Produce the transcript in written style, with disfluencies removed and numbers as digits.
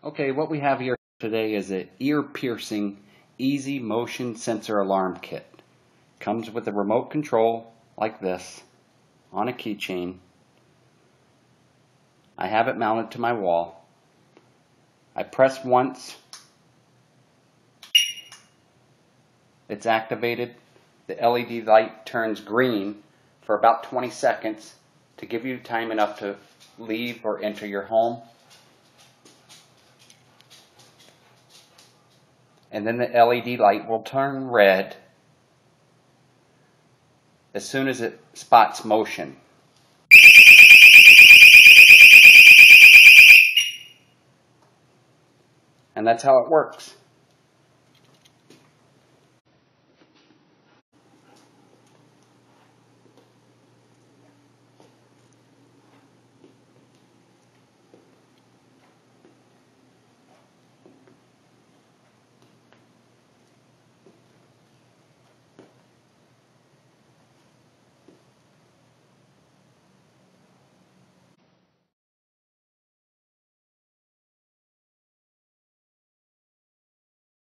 Okay, what we have here today is an ear-piercing, easy motion sensor alarm kit. Comes with a remote control like this on a keychain. I have it mounted to my wall. I press once. It's activated. The LED light turns green for about 20 seconds to give you time enough to leave or enter your home. And then the LED light will turn red as soon as it spots motion. And that's how it works.